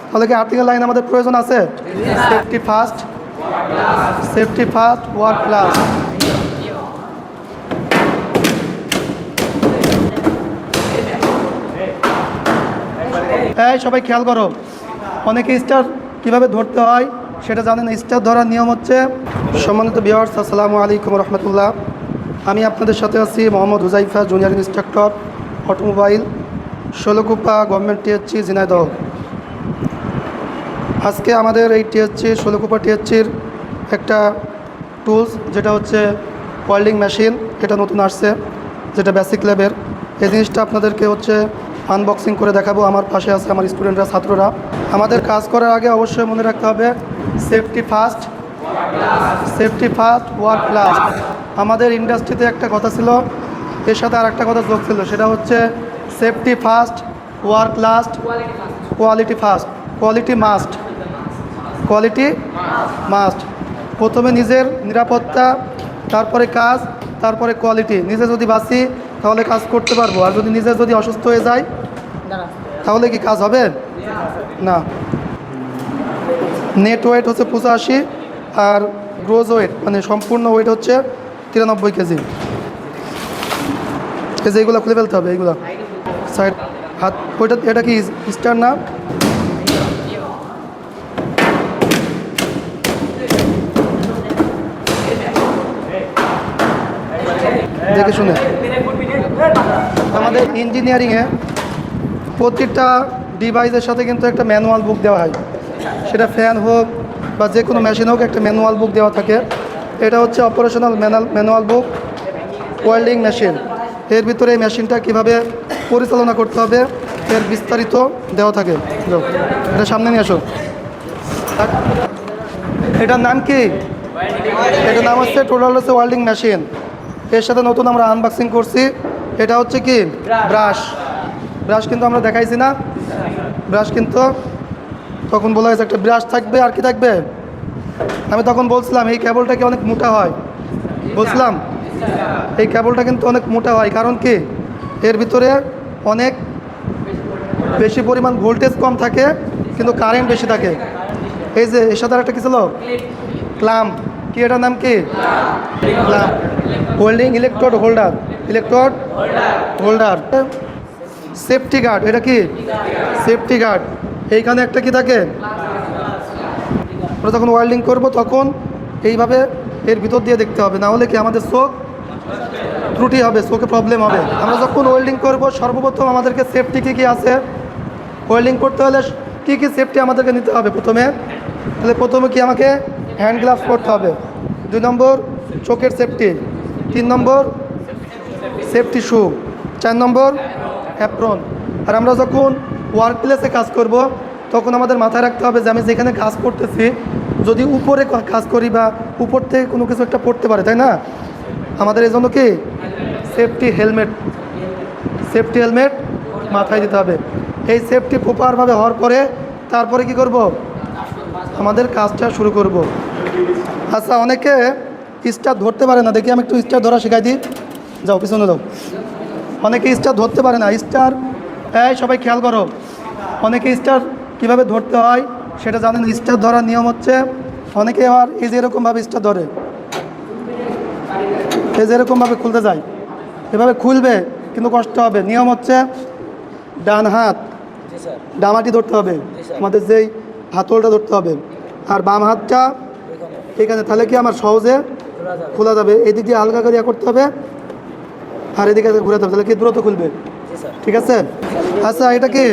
তাহলে কি আর্থিক লাইন আমাদের প্রয়োজন আছে? Safety first, safety first, work class. এই সবাই খেয়াল করো, অনেকে স্টার কিভাবে ধরতে হয় সেটা জানেন। স্টার ধরার নিয়ম হচ্ছে, সম্মানিত ভিউয়ার্স আসসালামু আলাইকুম রহমতুল্লাহ, আমি আপনাদের সাথে আছি Mohammad Huzaifa, junior instructor automobile, Sholakupa government TSC Jhenaidah. আজকে আমাদের এই টিএসসি ষোলকুপা টিএসসির একটা টুলস, যেটা হচ্ছে ওয়েল্ডিং মেশিন, এটা নতুন আসছে, যেটা বেসিক লেভেল। এই জিনিসটা আপনাদেরকে হচ্ছে আনবক্সিং করে দেখাবো। আমার পাশে আছে আমার স্টুডেন্টরা, ছাত্ররা। আমাদের কাজ করার আগে অবশ্যই মনে রাখতে হবে safety first, safety first, work last. আমাদের ইন্ডাস্ট্রিতে একটা কথা ছিল, এর সাথে আর একটা কথা যোগ ছিল, সেটা হচ্ছে safety first, work last, quality first. Quality must, quality must. প্রথমে নিজের নিরাপত্তা, তারপরে কাজ, তারপরে কোয়ালিটি। নিজে যদি বাঁচি তাহলে কাজ করতে পারবো, আর যদি নিজে যদি অসুস্থ হয়ে যায় তাহলে কি কাজ হবে না। নেট ওয়েট হচ্ছে 85, আর গ্রোজ ওয়েট মানে সম্পূর্ণ ওয়েট হচ্ছে 93 কেজি। এই যে এইগুলো খুলে ফেলতে হবে, এইগুলো সাইড হাত। ওইটা এটা কি স্টার না? দেখে শুনে। আমাদের ইঞ্জিনিয়ারিংয়ে প্রত্যেকটা ডিভাইসের সাথে কিন্তু একটা ম্যানুয়াল বুক দেওয়া হয়, সেটা ফ্যান হোক বা যে কোনো মেশিন হোক, একটা ম্যানুয়াল বুক দেওয়া থাকে। এটা হচ্ছে অপারেশনাল ম্যানুয়াল বুক, ওয়েল্ডিং মেশিন। এর ভিতরে এই মেশিনটা কীভাবে পরিচালনা করতে হবে এর বিস্তারিত দেওয়া থাকে। এটা সামনে নিয়ে আসো। এটার নাম কি? এটার নাম হচ্ছে টোটাল হচ্ছে ওয়েল্ডিং মেশিন। এর সাথে নতুন আমরা আনবক্সিং করছি, এটা হচ্ছে কি ব্রাশ। ব্রাশ কিন্তু আমরা দেখাইছি না, ব্রাশ কিন্তু তখন বলা হয়েছে একটা ব্রাশ থাকবে, আর কি থাকবে? আমি তখন বলছিলাম এই কেবলটা কি অনেক মোটা হয়, বলছিলাম এই কেবলটা কিন্তু অনেক মোটা হয়। কারণ কি, এর ভিতরে অনেক বেশি পরিমাণ ভোল্টেজ কম থাকে কিন্তু কারেন্ট বেশি থাকে। এই যে এর সাথে একটা কি ছিল, ক্লাম্প। কি এটার নাম কি? Clamp. Welding electrode holder, electrode holder. Safety guard, এটা কি সেফটি গার্ড। এইখানে একটা কি থাকে, আমরা যখন ওয়েল্ডিং করব তখন এইভাবে এর ভিতর দিয়ে দেখতে হবে, না হলে কি আমাদের চোখ ত্রুটি হবে, চোখে প্রবলেম হবে। আমরা যখন ওয়েল্ডিং করব সর্বপ্রথম আমাদেরকে সেফটি কী কী আছে, ওয়েল্ডিং করতে হলে কী কী সেফটি আমাদেরকে নিতে হবে প্রথমে। তাহলে প্রথমে কি আমাকে হ্যান্ড গ্লাভস পরতে হবে, 2 নম্বর চোখের সেফটি, 3 নম্বর সেফটি শু, 4 নম্বর অ্যাপ্রন। আর আমরা যখন ওয়ার্ক প্লেসে কাজ করব তখন আমাদের মাথায় রাখতে হবে যে আমি যেখানে কাজ করতেছি, যদি উপরে কাজ করি বা উপর থেকে কোনো কিছু একটা পড়তে পারে, তাই না? আমাদের এই জন্য কি সেফটি হেলমেট, সেফটি হেলমেট মাথায় দিতে হবে। এই সেফটি প্রপারভাবে হওয়ার পরে তারপরে কি করব, আমাদের কাজটা শুরু করব। আচ্ছা, অনেকে স্টার ধরতে পারে না, দেখি আমি একটু স্টার ধরা শেখাই দিই। যাও পিছনে যাও। অনেকে স্টার ধরতে পারে না। স্টার, এই সবাই খেয়াল করো, অনেকে স্টার কিভাবে ধরতে হয় সেটা জানেন। স্টার ধরার নিয়ম হচ্ছে, অনেকে আর এই যে এরকমভাবে স্টার ধরে, এই যে এরকমভাবে খুলতে যায়, এভাবে খুলবে কিন্তু কষ্ট হবে। নিয়ম হচ্ছে ডান হাত ডামাটি ধরতে হবে, আমাদের যেই হাতলটা ধরতে হবে, আর বাম হাতটা এখানে, তাহলে কি আমার সহজে খোলা যাবে। এদিক দিয়ে হালকা করে করতে হবে, আর এদিকে ঘুরাতে হবে, তাহলে কি দ্রুত খুলবে। ঠিক আছে? আচ্ছা, এটা কি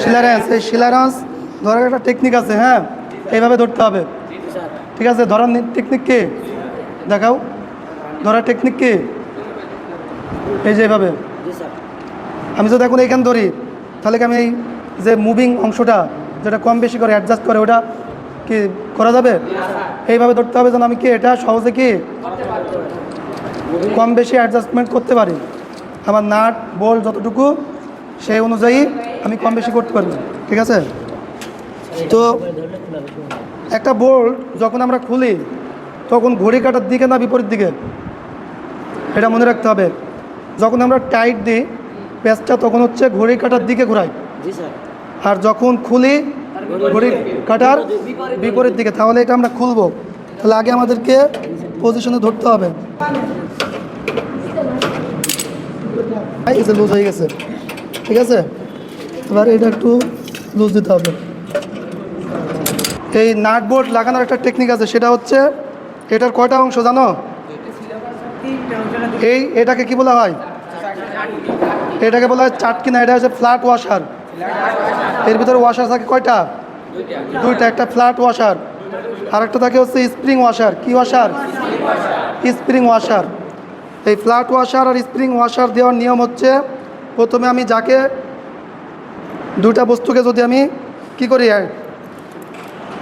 শিলারান্স। এই শিলারান্স ধরার একটা টেকনিক আছে, হ্যাঁ, এইভাবে ধরতে হবে। ঠিক আছে? ধরার টেকনিক কি দেখাও, ধরার টেকনিক কি? এই যে এইভাবে। আমি যদি এখন এইখানে ধরি তাহলে কি আমি এই যে মুভিং অংশটা যেটা কম বেশি করে অ্যাডজাস্ট করে ওটা কি করা যাবে? এইভাবে ধরতে হবে যেন আমি কি এটা সহজে কি কম বেশি অ্যাডজাস্টমেন্ট করতে পারি। আমার নাট বোল্ট যতটুকু সেই অনুযায়ী আমি কম বেশি করতে পারবো। ঠিক আছে? তো একটা বোল্ট যখন আমরা খুলি তখন ঘড়ি কাটার দিকে না বিপরীত দিকে, এটা মনে রাখতে হবে। যখন আমরা টাইট দিই পেঁচটা তখন হচ্ছে ঘড়ি কাটার দিকে ঘোরাই, আর যখন খুলি ঘড়ির কাঁটার বিপরীত দিকে। তাহলে এটা আমরা খুলবো, তাহলে আগে আমাদেরকে পজিশনে ধরতে হবে। লুজ হয়ে গেছে, ঠিক আছে। এবার এটা একটু লুজ দিতে হবে। এই নাট বোল্ট লাগানোর একটা টেকনিক আছে, সেটা হচ্ছে এটার কয়টা অংশ জানো? এটাকে কি বলা হয়? এটাকে বলা হয় চাটকি না, এটা হচ্ছে ফ্ল্যাট ওয়াশার। এর ভিতরে ওয়াশার থাকে কয়টা? দুইটা। একটা ফ্ল্যাট ওয়াশার, আর একটা থাকে হচ্ছে স্প্রিং ওয়াশার। কি ওয়াশার? Spring washer. এই ফ্ল্যাট ওয়াশার আর স্প্রিং ওয়াশার দেওয়ার নিয়ম হচ্ছে, প্রথমে আমি যাকে দুইটা বস্তুকে যদি আমি কি করি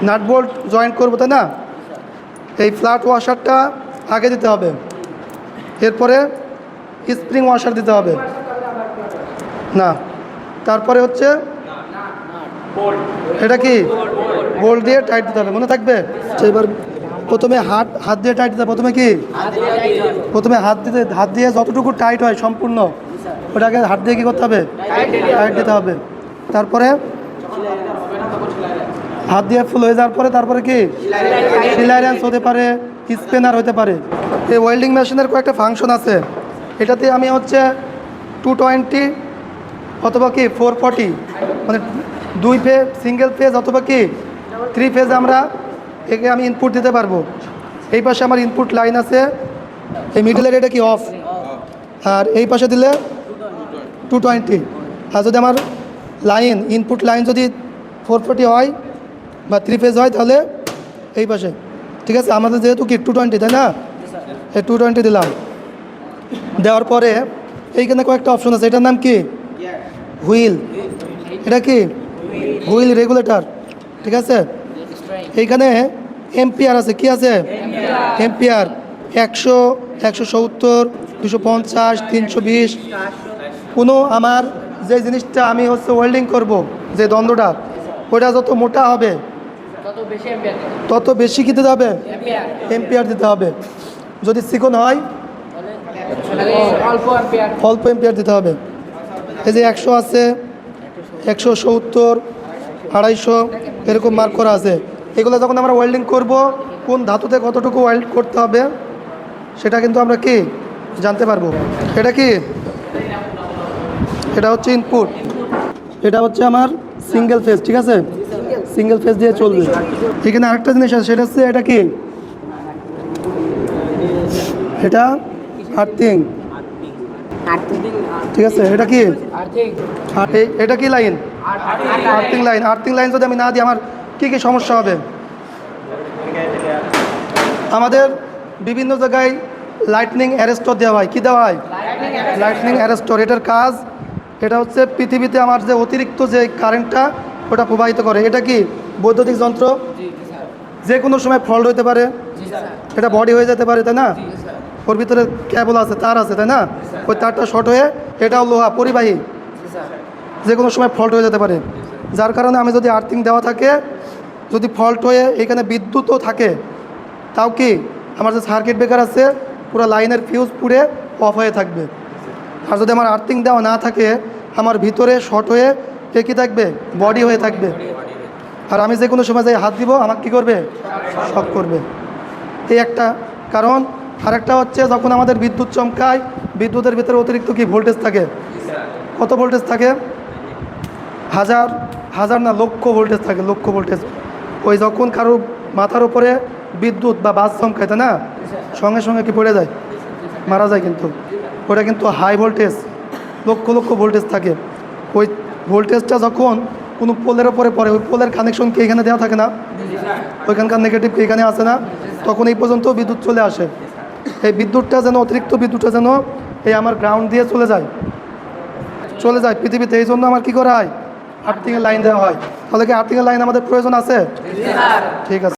নাট বোল্ট জয়েন্ট করবো, তাই না? এই ফ্ল্যাট ওয়াশারটা আগে দিতে হবে, এরপরে স্প্রিং ওয়াশার দিতে হবে না, তারপরে হচ্ছে এটা কি বোল্ট দিয়ে টাইট দিতে হবে, মনে থাকবে। এবার প্রথমে হাত দিয়ে টাইট দিতে হবে। প্রথমে হাত দিয়ে যতটুকু টাইট হয় সম্পূর্ণ, ওটাকে হাত দিয়ে কী করতে হবে? টাইট দিতে হবে। তারপরে হাত দিয়ে ফুল হয়ে যাওয়ার পরে তারপরে কি সেলাই রেঞ্চ হতে পারে, স্পিনার হতে পারে। এই ওয়েল্ডিং মেশিনের কয়েকটা ফাংশন আছে। এটাতে আমি হচ্ছে 220 অথবা কি 440, মানে 2 ফেজ সিঙ্গেল ফেজ অথবা কি 3 ফেজ আমরা একে আমি ইনপুট দিতে পারবো। এই পাশে আমার ইনপুট লাইন আছে, এই মিডলের এটা কি অফ, আর এই পাশে দিলে 220। আর যদি আমার লাইন ইনপুট লাইন যদি 440 হয় বা 3 ফেজ হয়, তাহলে এই পাশে, ঠিক আছে। আমাদের যেহেতু কি 220, তাই না? এই 220 দিলাম। দেওয়ার পরে এইখানে কয়েকটা অপশন আছে, এটার নাম কি? হুইল। এটা কি হুইল রেগুলেটর, ঠিক আছে। এইখানে এম্পিয়ার আছে, কি আছে? এম্পিয়ার 100, 170, 250, 320। কোনো আমার যে জিনিসটা আমি হচ্ছে ওয়েল্ডিং করব, যে দ্বন্দ্বটা, ওটা যত মোটা হবে তত বেশি কি দিতে হবে? এম্পিয়ার দিতে হবে। যদি চিকন হয় অল্প এম্পিয়ার দিতে হবে। এই যে 100 আছে, 170, 250 এরকম মার্ক করা আছে। এগুলো যখন আমরা ওয়েল্ডিং করব, কোন ধাতুতে কতটুকু ওয়েল্ড করতে হবে সেটা কিন্তু আমরা কি জানতে পারবো। এটা কি? এটা হচ্ছে ইনপুট, এটা হচ্ছে আমার সিঙ্গেল ফেজ, ঠিক আছে। সিঙ্গেল ফেজ দিয়ে চলবে। এখানে আরেকটা জিনিস আছে, সেটা হচ্ছে এটা কি? এটা আর্থিং, ঠিক আছে। এটা কি? এটা কি line? Earthing line. Earthing line যদি আমি না দিই আমার কি কি সমস্যা হবে? আমাদের বিভিন্ন জায়গায় লাইটনিং অ্যারেস্টর দেওয়া হয়। কি দেওয়া হয়? Lightning arrester. এটার কাজ, এটা হচ্ছে পৃথিবীতে আমার যে অতিরিক্ত যে কারেন্টটা ওটা প্রবাহিত করে। এটা কি বৈদ্যুতিক যন্ত্র, যে কোনো সময় ফল্ট হতে পারে, এটা বডি হয়ে যেতে পারে, তাই না? ওর ভিতরে কেবল আছে, তার আছে, তাই না? ওই তারটা শর্ট হয়ে, এটাও লোহা পরিবাহী, যে কোনো সময় ফল্ট হয়ে যেতে পারে। যার কারণে আমি যদি আর্থিং দেওয়া থাকে, যদি ফল্ট হয়ে এখানে বিদ্যুৎও থাকে, তাও কি আমার যে সার্কিট ব্রেকার আছে পুরো লাইনের ফিউজ পুড়ে অফ হয়ে থাকবে। আর যদি আমার আর্থিং দেওয়া না থাকে, আমার ভিতরে শর্ট হয়ে কি থাকবে? বডি হয়ে থাকবে। আর আমি যে কোনো সময় যে হাত দিব আমাকে কী করবে? শক করবে। এই একটা কারণ। আরেকটা হচ্ছে যখন আমাদের বিদ্যুৎ চমকায়, বিদ্যুতের ভিতরে অতিরিক্ত কি ভোল্টেজ থাকে। কত ভোল্টেজ থাকে? হাজার না লক্ষ ভোল্টেজ থাকে, লক্ষ ভোল্টেজ। ওই যখন কারো মাথার উপরে বিদ্যুৎ বা বাস চমকায়, তাই না, সঙ্গে সঙ্গে কি পড়ে যায়, মারা যায়। কিন্তু ওটা কিন্তু high voltage, lakh lakh voltage থাকে। ওই ভোল্টেজটা যখন কোনো পোলের ওপরে পড়ে, ওই পোলের কানেকশন কি এখানে দেওয়া থাকে না? ওইখানকার নেগেটিভ কি এখানে আসে না? তখন এই পর্যন্ত বিদ্যুৎ চলে আসে। এই বিদ্যুৎটা যেন, অতিরিক্ত বিদ্যুৎটা যেন এই আমার গ্রাউন্ড দিয়ে চলে যায় পৃথিবীতে। এই জন্য আমার কী করা হয়? আর্থিংয়ের লাইন দেওয়া হয়। তাহলে কি আর্থিংয়ের লাইন আমাদের প্রয়োজন আছে? ঠিক আছে।